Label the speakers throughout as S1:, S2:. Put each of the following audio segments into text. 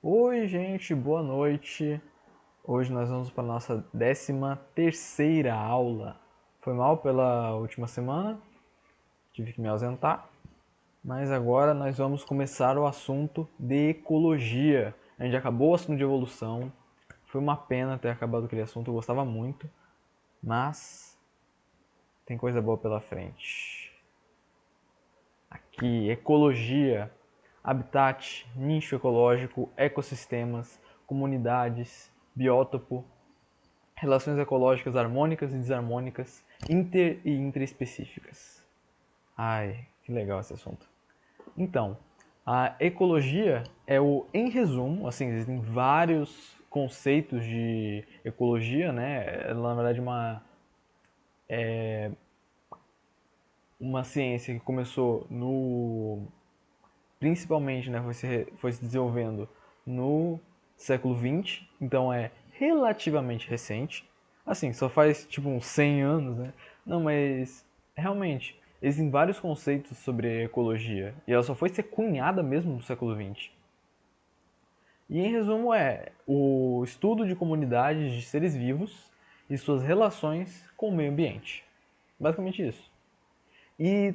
S1: Oi, gente, boa noite. Hoje nós vamos para a nossa 13ª aula. Foi mal pela última semana, tive que me ausentar, mas agora nós vamos começar o assunto de ecologia. A gente acabou o assunto de evolução, foi uma pena ter acabado aquele assunto, eu gostava muito, mas tem coisa boa pela frente. Aqui, ecologia, habitat, nicho ecológico, ecossistemas, comunidades, biótopo, relações ecológicas harmônicas e desarmônicas, inter e interespecíficas. Ai, que legal esse assunto. Então, a ecologia é o, em resumo, assim, existem vários conceitos de ecologia, né? É, na verdade, uma ciência que começou no principalmente, né, foi se desenvolvendo no século XX, então é relativamente recente. Assim, só faz tipo uns 100 anos, né? Não, mas realmente, existem vários conceitos sobre ecologia e ela só foi ser cunhada mesmo no século XX. E em resumo é o estudo de comunidades de seres vivos e suas relações com o meio ambiente. Basicamente isso. E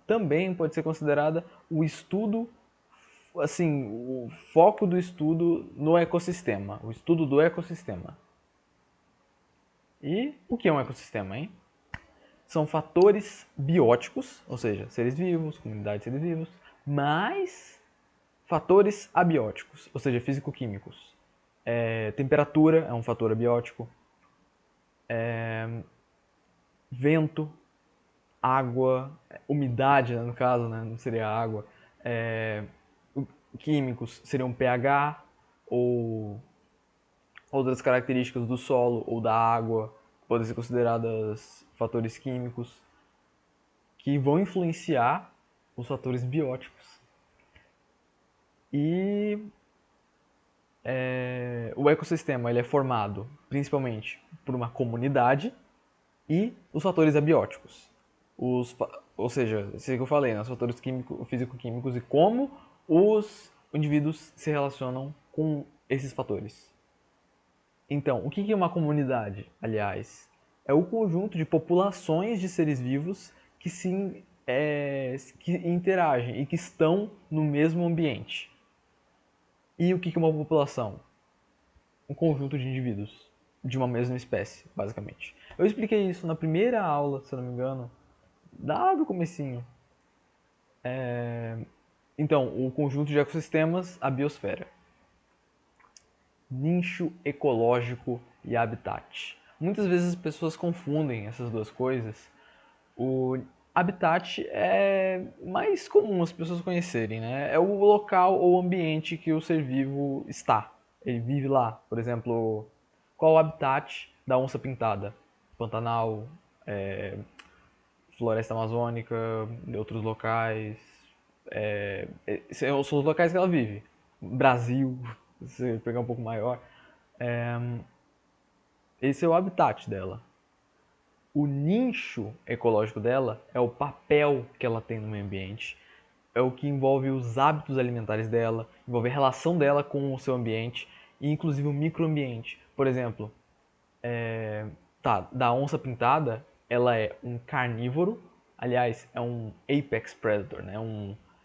S1: também pode ser considerada o estudo, assim, o foco do estudo no ecossistema, o estudo do ecossistema. E o que é um ecossistema, hein? São fatores bióticos, ou seja, seres vivos, comunidade de seres vivos, mais fatores abióticos, ou seja, físico-químicos. Temperatura é um fator abiótico, vento, água, umidade, né, no caso, né, não seria água, químicos seriam pH ou outras características do solo ou da água, podem ser consideradas fatores químicos que vão influenciar os fatores bióticos. E o ecossistema ele é formado principalmente por uma comunidade e os fatores abióticos. Ou seja, isso que eu falei, né, os fatores físico-químicos e como os indivíduos se relacionam com esses fatores. Então, o que é uma comunidade, aliás? É o conjunto de populações de seres vivos que interagem e que estão no mesmo ambiente. E o que é uma população? Um conjunto de indivíduos de uma mesma espécie, basicamente. Eu expliquei isso na primeira aula, se eu não me engano, lá do comecinho. Então, o conjunto de ecossistemas, a biosfera. Nicho ecológico e habitat. Muitas vezes as pessoas confundem essas duas coisas. O habitat é mais comum as pessoas conhecerem, né? É o local ou ambiente que o ser vivo está. Ele vive lá. Por exemplo, qual o habitat da onça pintada? Pantanal, floresta amazônica, outros locais. São os locais que ela vive. Brasil, se pegar um pouco maior. Esse é o habitat dela. O nicho ecológico dela é o papel que ela tem no meio ambiente, é o que envolve os hábitos alimentares dela, envolve a relação dela com o seu ambiente e inclusive o microambiente. Por exemplo, da onça pintada, ela é um carnívoro, aliás, é um apex predator, né?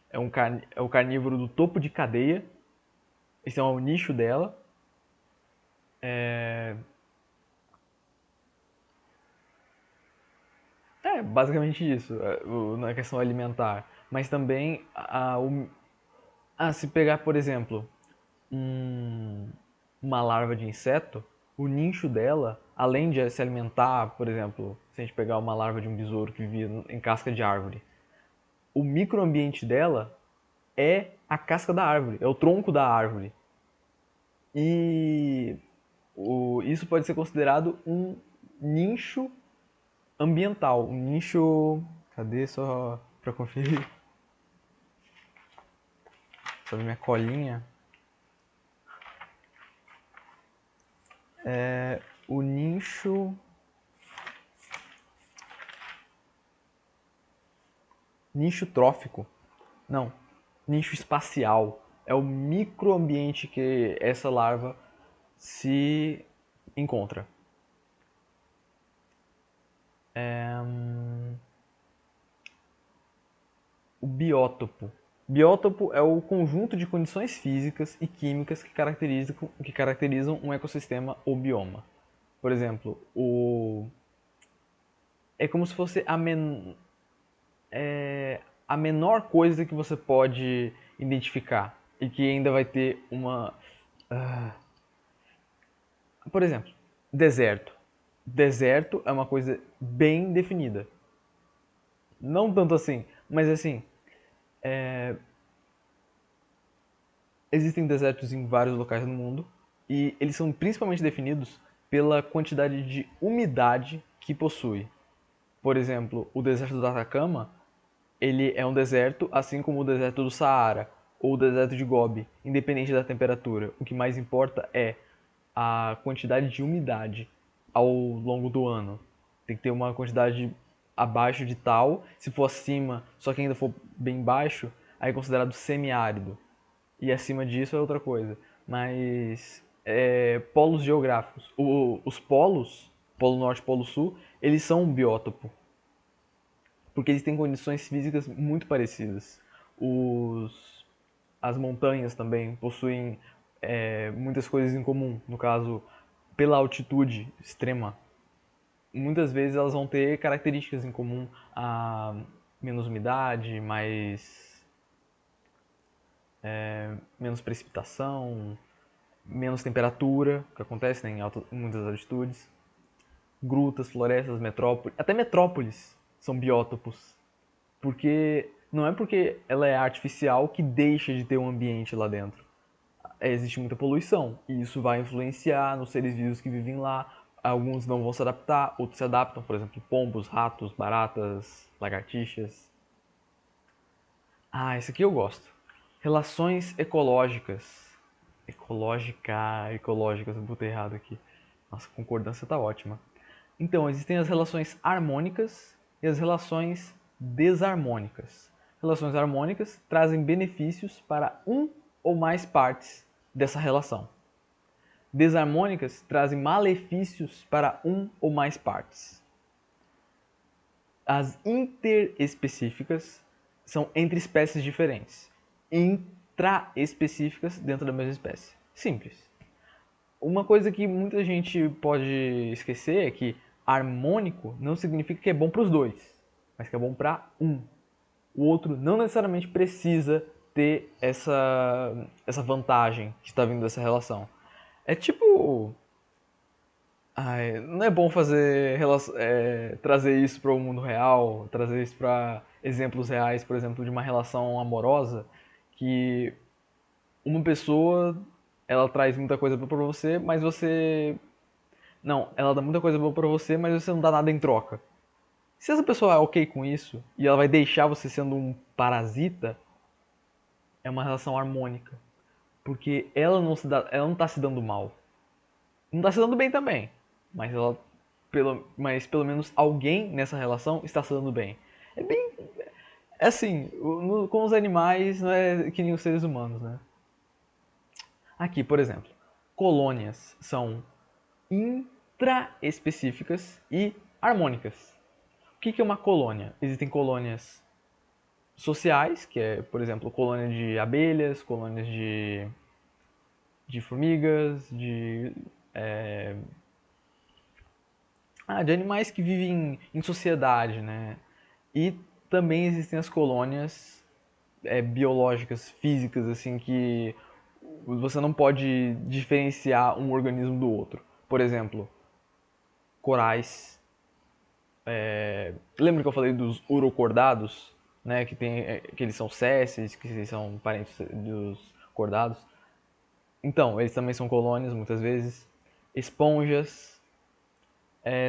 S1: É o carnívoro do topo de cadeia. Esse é o nicho dela. É basicamente isso, na questão alimentar. Mas também se pegar, por exemplo, uma larva de inseto, o nicho dela, além de se alimentar, por exemplo, se a gente pegar uma larva de um besouro que vivia em casca de árvore, o microambiente dela é a casca da árvore, é o tronco da árvore. E isso pode ser considerado um nicho ambiental, um nicho. Cadê só pra conferir? Sobre minha colinha. O nicho. Nicho trófico. Não. Nicho espacial. é o microambiente que essa larva se encontra. O biótopo. Biótopo é o conjunto de condições físicas e químicas que caracterizam um ecossistema ou bioma. Por exemplo, é como se fosse a menor coisa que você pode identificar e que ainda vai ter uma. Por exemplo, deserto. Deserto é uma coisa bem definida. Não tanto assim, mas assim, existem desertos em vários locais no mundo e eles são principalmente definidos pela quantidade de umidade que possui. Por exemplo, o deserto do Atacama, ele é um deserto, assim como o deserto do Saara ou o deserto de Gobi, independente da temperatura. O que mais importa é a quantidade de umidade ao longo do ano. Tem que ter uma quantidade abaixo de tal, se for acima, só que ainda for bem baixo, aí é considerado semiárido. E acima disso é outra coisa. Mas polos geográficos. Os polos, Polo Norte e Polo Sul, eles são um biótopo. Porque eles têm condições físicas muito parecidas. As montanhas também possuem muitas coisas em comum. No caso, pela altitude extrema, muitas vezes elas vão ter características em comum, a menos umidade, menos precipitação, menos temperatura, que acontece, né, em muitas altitudes, grutas, florestas, metrópoles, até metrópoles são biótopos, porque não é porque ela é artificial que deixa de ter um ambiente lá dentro. Existe muita poluição e isso vai influenciar nos seres vivos que vivem lá. Alguns não vão se adaptar, outros se adaptam, por exemplo, pombos, ratos, baratas, lagartixas. Ah, esse aqui eu gosto. Relações ecológicas. Ecológicas, eu botei errado aqui. Nossa, a concordância tá ótima. Então, existem as relações harmônicas e as relações desarmônicas. Relações harmônicas trazem benefícios para um ou mais partes dessa relação. Desarmônicas trazem malefícios para um ou mais partes. As interespecíficas são entre espécies diferentes. Intraespecíficas dentro da mesma espécie. Simples. Uma coisa que muita gente pode esquecer é que harmônico não significa que é bom para os dois, mas que é bom para um. O outro não necessariamente precisa ter essa vantagem que está vindo dessa relação. É tipo. Ai, não é bom trazer isso para o mundo real, trazer isso para exemplos reais, por exemplo, de uma relação amorosa que uma pessoa ela traz muita coisa boa para você, mas você não, ela dá muita coisa boa pra você, mas você não dá nada em troca. Se essa pessoa é ok com isso e ela vai deixar você sendo um parasita, é uma relação harmônica. Porque ela não tá se dando mal. Não tá se dando bem também. Mas mas pelo menos alguém nessa relação está se dando bem. É bem. É assim, com os animais não é que nem os seres humanos, né? Aqui, por exemplo, colônias são intraespecíficas e harmônicas. O que é uma colônia? Existem colônias sociais, que é, por exemplo, colônia de abelhas, colônias de formigas, de animais que vivem em sociedade, né? E também existem as colônias biológicas, físicas, assim, que você não pode diferenciar um organismo do outro. Por exemplo, corais. Lembra que eu falei dos urocordados, né? Que eles são césseis, que eles são parentes dos cordados. Então, eles também são colônias, muitas vezes. Esponjas.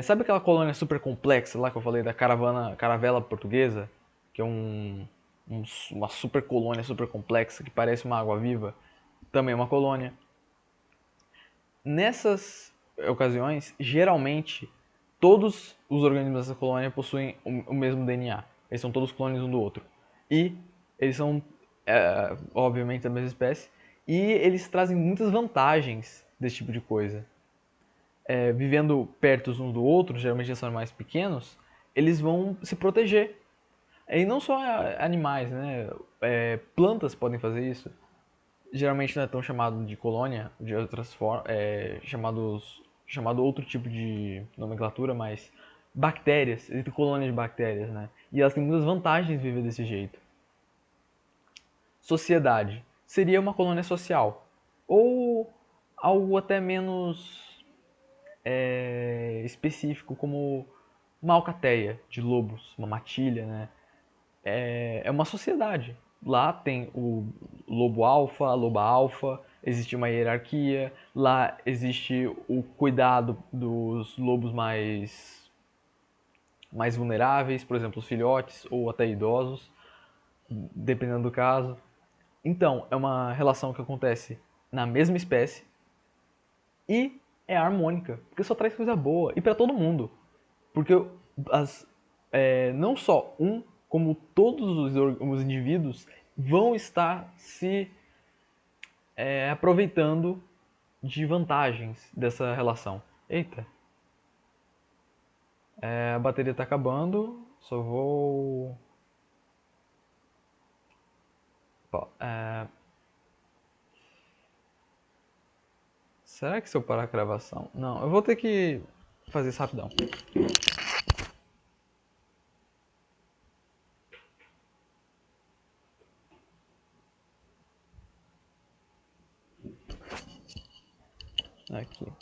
S1: Sabe aquela colônia super complexa lá que eu falei da caravela portuguesa? Que é uma super colônia super complexa que parece uma água viva. Também é uma colônia. Nessas ocasiões, geralmente, todos os organismos dessa colônia possuem o mesmo DNA. Eles são todos clones um do outro. E eles são obviamente da mesma espécie, e eles trazem muitas vantagens desse tipo de coisa. Vivendo perto uns do outro, geralmente eles são animais pequenos, eles vão se proteger. E não só animais, né? Plantas podem fazer isso. Geralmente não é tão chamado de colônia, de outras formas, chamado outro tipo de nomenclatura, mas bactérias, existem colônias de bactérias, né? E elas têm muitas vantagens de viver desse jeito. Sociedade seria uma colônia social, ou algo até menos específico, como uma alcateia de lobos, uma matilha, né? É uma sociedade. Lá tem o lobo alfa, a loba alfa, existe uma hierarquia, lá existe o cuidado dos lobos mais vulneráveis, por exemplo, os filhotes ou até idosos, dependendo do caso. Então, é uma relação que acontece na mesma espécie e é harmônica, porque só traz coisa boa e para todo mundo. Porque as, não só um, como todos os indivíduos vão estar se aproveitando de vantagens dessa relação. Eita, a bateria está acabando, só vou. Será que se eu parar a gravação? Não, eu vou ter que fazer isso rapidão. Aqui.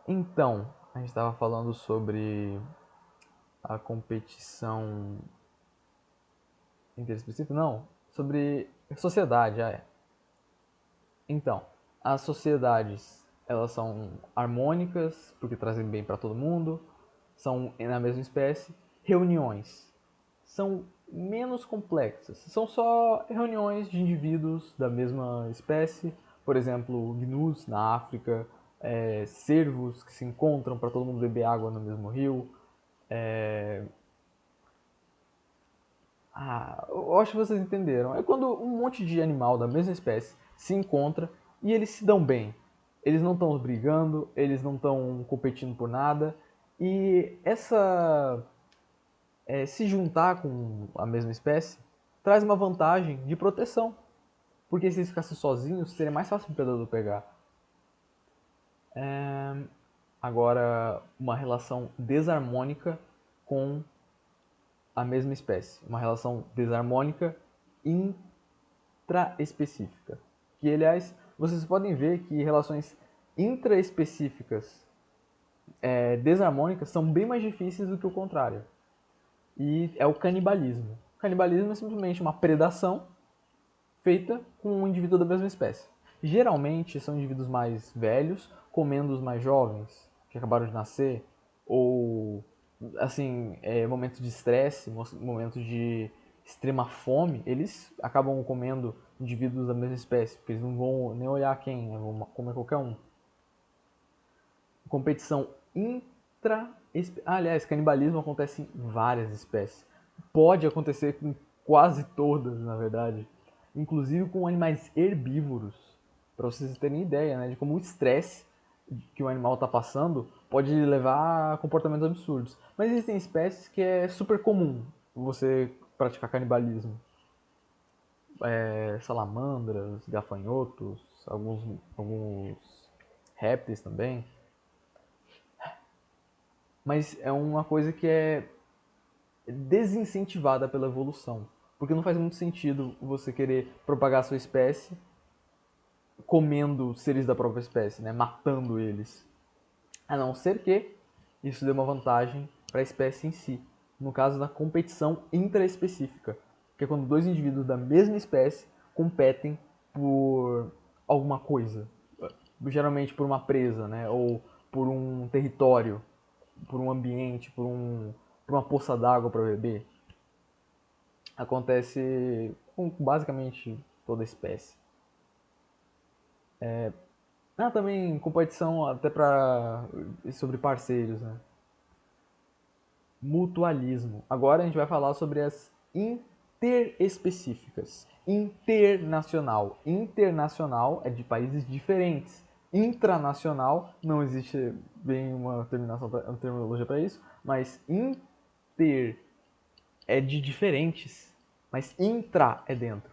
S1: Então, a gente estava falando sobre a competição interespecífica? Não, sobre sociedade, Então, as sociedades, elas são harmônicas, porque trazem bem para todo mundo, são na mesma espécie. Reuniões são menos complexas, são só reuniões de indivíduos da mesma espécie, por exemplo, gnus na África, cervos que se encontram para todo mundo beber água no mesmo rio. Eu acho que vocês entenderam. É quando um monte de animal da mesma espécie se encontra e eles se dão bem. Eles não estão brigando, eles não estão competindo por nada. E se juntar com a mesma espécie traz uma vantagem de proteção. Porque se eles ficassem sozinhos, seria mais fácil o predador pegar. Agora, uma relação desarmônica com a mesma espécie. Uma relação desarmônica intraespecífica. Que, aliás, vocês podem ver que relações intraespecíficas desarmônicas são bem mais difíceis do que o contrário. E é o canibalismo. O canibalismo é simplesmente uma predação feita com um indivíduo da mesma espécie. Geralmente são indivíduos mais velhos comendo os mais jovens que acabaram de nascer, ou assim, momentos de estresse, momentos de extrema fome, eles acabam comendo indivíduos da mesma espécie, porque eles não vão nem olhar quem, né? Vão comer qualquer um. Competição intra... aliás, canibalismo acontece em várias espécies. Pode acontecer com quase todas, na verdade. Inclusive com animais herbívoros. Para vocês terem ideia, né, de como o estresse que o animal está passando pode levar a comportamentos absurdos. Mas existem espécies que é super comum você praticar canibalismo. Salamandras, gafanhotos, alguns répteis também. Mas é uma coisa que é desincentivada pela evolução. Porque não faz muito sentido você querer propagar a sua espécie comendo seres da própria espécie, né? Matando eles. A não ser que isso dê uma vantagem para a espécie em si. No caso da competição intraespecífica, que é quando dois indivíduos da mesma espécie competem por alguma coisa. Geralmente por uma presa, né? Ou por um território, por um ambiente, por uma poça d'água para beber. Acontece com basicamente toda espécie. Também competição até sobre parceiros, né? Mutualismo. Agora a gente vai falar sobre as interespecíficas. Internacional. Internacional é de países diferentes. Intranacional, não existe bem uma uma terminologia para isso, mas inter é de diferentes, mas intra é dentro.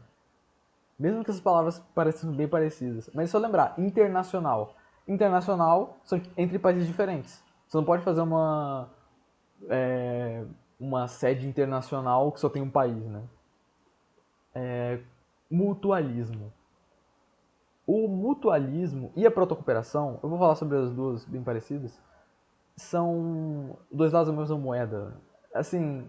S1: Mesmo que as palavras pareçam bem parecidas. Mas é só lembrar, internacional. Internacional são entre países diferentes. Você não pode fazer uma sede internacional que só tem um país, né? Mutualismo. O mutualismo e a protocooperação, eu vou falar sobre as duas bem parecidas, são dois lados da mesma moeda. Assim,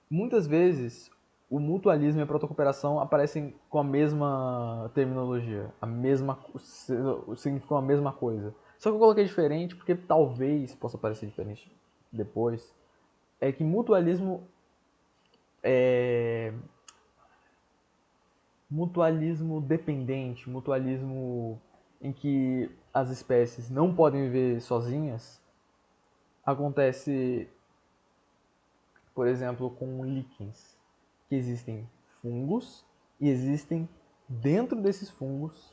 S1: muitas vezes o mutualismo e a protocooperação aparecem com a mesma terminologia, significam a mesma coisa. Só que eu coloquei diferente porque talvez possa parecer diferente depois. É que mutualismo é mutualismo dependente, mutualismo em que as espécies não podem viver sozinhas, acontece, por exemplo, com líquens, que existem fungos e existem dentro desses fungos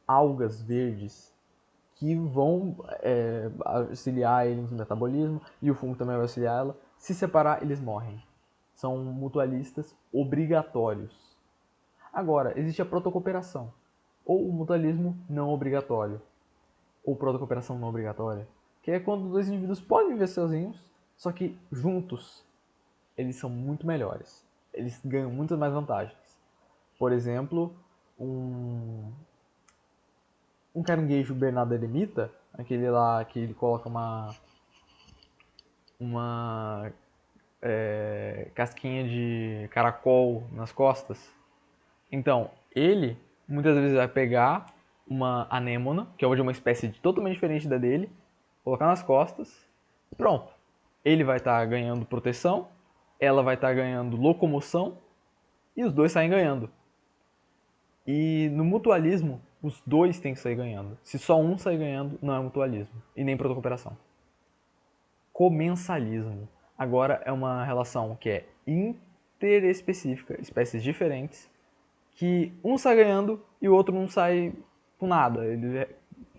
S1: algas verdes que vão auxiliar eles no metabolismo e o fungo também vai auxiliar ela. Se separar, eles morrem. São mutualistas obrigatórios. Agora, existe a protocooperação, ou o mutualismo não obrigatório, ou protocooperação não obrigatória, que é quando dois indivíduos podem viver sozinhos, só que juntos eles são muito melhores. Eles ganham muitas mais vantagens. Por exemplo, um caranguejo Bernardo eremita, aquele lá que ele coloca uma casquinha de caracol nas costas. Então, ele muitas vezes vai pegar uma anêmona, que é de uma espécie totalmente diferente da dele, colocar nas costas, e pronto. Ele vai estar ganhando proteção, ela vai estar ganhando locomoção, e os dois saem ganhando. E no mutualismo, os dois têm que sair ganhando. Se só um sair ganhando, não é mutualismo, e nem protocooperação. Comensalismo. Agora é uma relação que é interespecífica, espécies diferentes, que um sai ganhando e o outro não sai com nada. Ele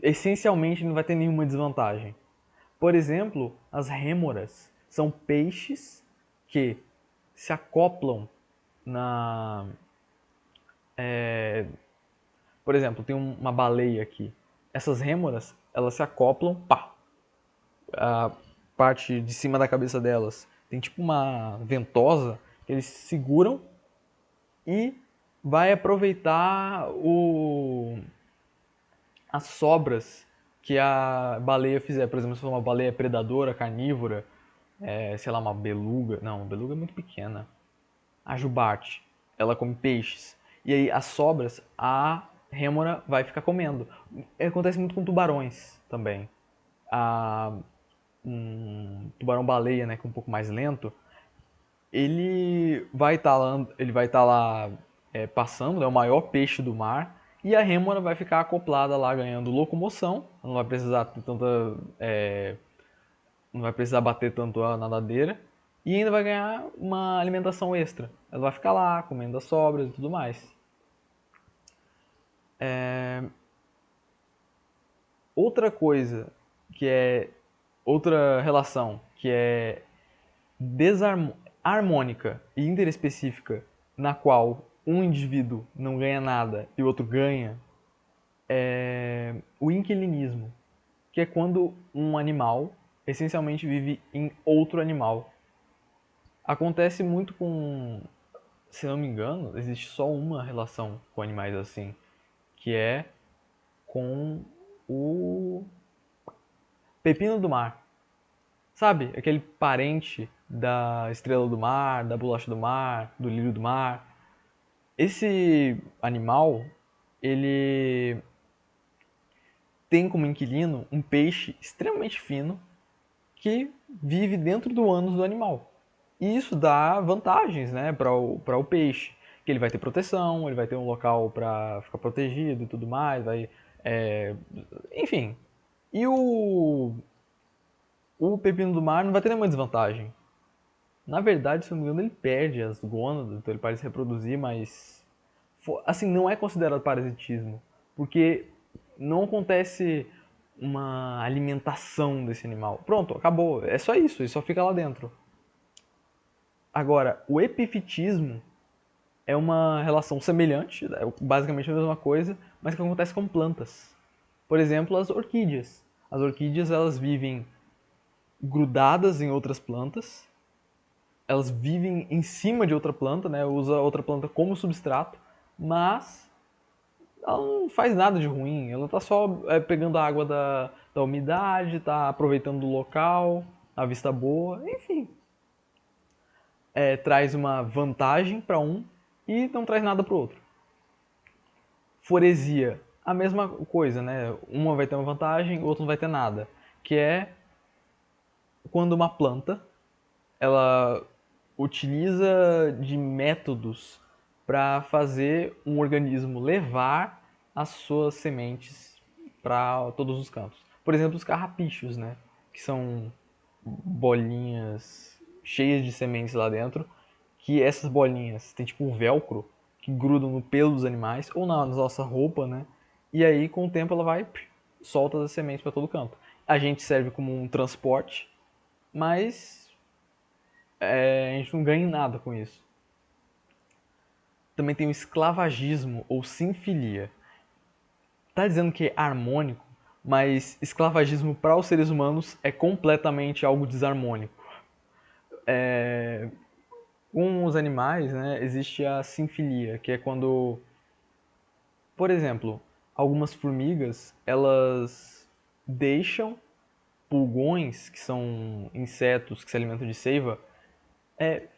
S1: essencialmente não vai ter nenhuma desvantagem. Por exemplo, as rêmoras são peixes que se acoplam na. Por exemplo, tem uma baleia aqui. Essas rêmoras, elas se acoplam, pá, a parte de cima da cabeça delas tem tipo uma ventosa que eles seguram e vai aproveitar as sobras que a baleia fizer. Por exemplo, se for uma baleia predadora, carnívora, sei lá, uma beluga. Não, uma beluga é muito pequena. A jubarte, ela come peixes. E aí as sobras, a rêmora vai ficar comendo. Acontece muito com tubarões também. Um tubarão-baleia, né, que é um pouco mais lento, ele vai estar lá passando, é o maior peixe do mar, e a rêmora vai ficar acoplada lá ganhando locomoção, não vai precisar ter tanta, não vai precisar bater tanto a nadadeira, e ainda vai ganhar uma alimentação extra. Ela vai ficar lá comendo as sobras e tudo mais. Outra coisa que é outra relação que é harmônica e interespecífica, na qual um indivíduo não ganha nada e o outro ganha, é o inquilinismo, que é quando um animal essencialmente vive em outro animal. Acontece muito com, se não me engano, existe só uma relação com animais assim, que é com o pepino do mar. Sabe? Aquele parente da estrela do mar, da bolacha do mar, do lírio do mar. Esse animal, ele tem como inquilino um peixe extremamente fino que vive dentro do ânus do animal. E isso dá vantagens, né, para o peixe, que ele vai ter proteção, ele vai ter um local para ficar protegido e tudo mais, vai, enfim. E o pepino do mar não vai ter nenhuma desvantagem. Na verdade, se eu não me engano, ele perde as gônadas, então ele parece reproduzir, mas assim, não é considerado parasitismo, porque não acontece uma alimentação desse animal. Pronto, acabou. É só isso, ele só fica lá dentro. Agora, o epifitismo é uma relação semelhante, é basicamente a mesma coisa, mas que acontece com plantas. Por exemplo, as orquídeas. As orquídeas elas vivem grudadas em outras plantas, elas vivem em cima de outra planta, né? Usa outra planta como substrato, mas ela não faz nada de ruim. Ela tá só pegando a água da umidade, tá aproveitando do local, a vista boa, enfim. Traz uma vantagem para um e não traz nada para o outro. Foresia, a mesma coisa, né? Uma vai ter uma vantagem, o outro não vai ter nada. Que é quando uma planta ela utiliza de métodos para fazer um organismo levar as suas sementes para todos os cantos. Por exemplo, os carrapichos, né? Que são bolinhas cheias de sementes lá dentro, que essas bolinhas têm tipo um velcro que grudam no pelo dos animais ou na nossa roupa, né? E aí com o tempo ela vai solta as sementes para todo canto. A gente serve como um transporte, mas a gente não ganha nada com isso. Também tem o esclavagismo ou sinfilia. Tá dizendo que é harmônico, mas esclavagismo para os seres humanos é completamente algo desarmônico. Com os animais, né, existe a sinfilia, que é quando, por exemplo, algumas formigas, elas deixam pulgões, que são insetos que se alimentam de seiva,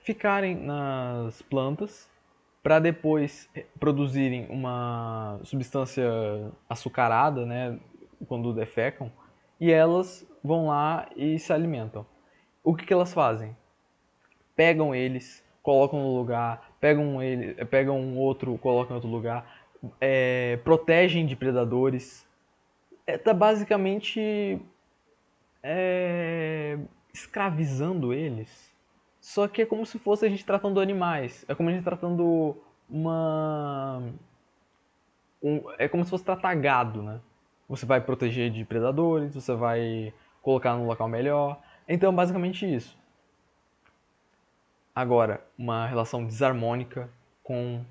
S1: ficarem nas plantas para depois produzirem uma substância açucarada, né, quando defecam, e elas vão lá e se alimentam. O que elas fazem? Pegam eles, colocam no lugar, pegam um outro, colocam em outro lugar, protegem de predadores. Tá basicamente escravizando eles. Só que é como se fosse a gente tratando animais. É como a gente tratando uma. É como se fosse tratar gado, né? Você vai proteger de predadores, você vai colocar no local melhor. Então, basicamente isso. Agora, uma relação desarmônica com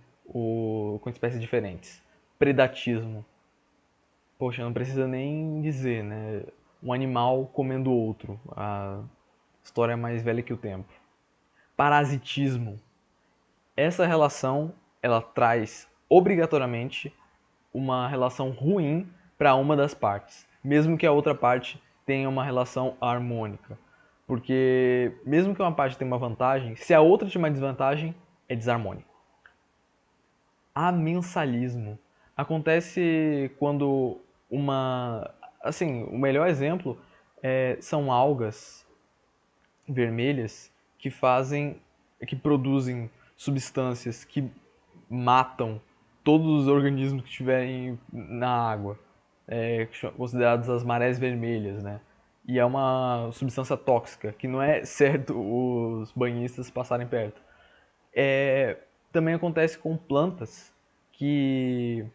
S1: espécies diferentes. Predatismo. Poxa, não precisa nem dizer, né? Um animal comendo outro. A história é mais velha que o tempo. Parasitismo. Essa relação, ela traz obrigatoriamente uma relação ruim para uma das partes, mesmo que a outra parte tenha uma relação harmônica. Porque mesmo que uma parte tenha uma vantagem, se a outra tiver uma desvantagem, é desarmônico. Amensalismo acontece quando uma, assim, o melhor exemplo são algas vermelhas que produzem substâncias que matam todos os organismos que estiverem na água, consideradas as marés vermelhas, né? E é uma substância tóxica que não é certo os banhistas passarem perto. Também acontece com plantas que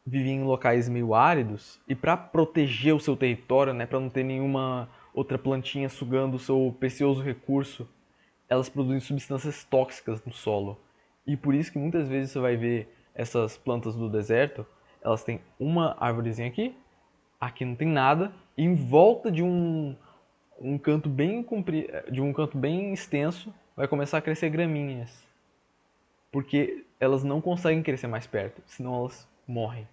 S1: vivem em locais meio áridos e para proteger o seu território, né, para não ter nenhuma outra plantinha sugando o seu precioso recurso, elas produzem substâncias tóxicas no solo. E por isso que muitas vezes você vai ver essas plantas do deserto, elas têm uma árvorezinha aqui, aqui não tem nada, e em volta de um canto bem comprido, de um canto bem extenso, vai começar a crescer graminhas, porque elas não conseguem crescer mais perto, senão elas morrem.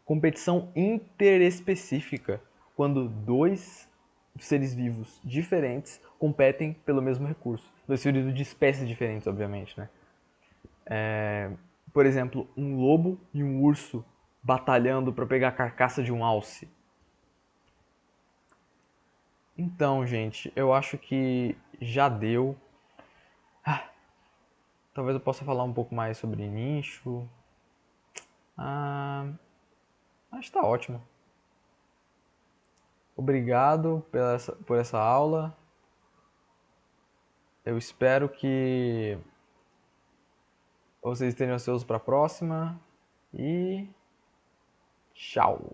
S1: Competição interespecífica, quando dois seres vivos diferentes competem pelo mesmo recurso. Dois seres vivos de espécies diferentes, obviamente, né? Por exemplo, um lobo e um urso batalhando para pegar a carcaça de um alce. Então, gente, eu acho que já deu. Talvez eu possa falar um pouco mais sobre nicho. Ah, acho que tá ótimo. Obrigado por essa aula. Eu espero que vocês tenham seus para a próxima. E tchau!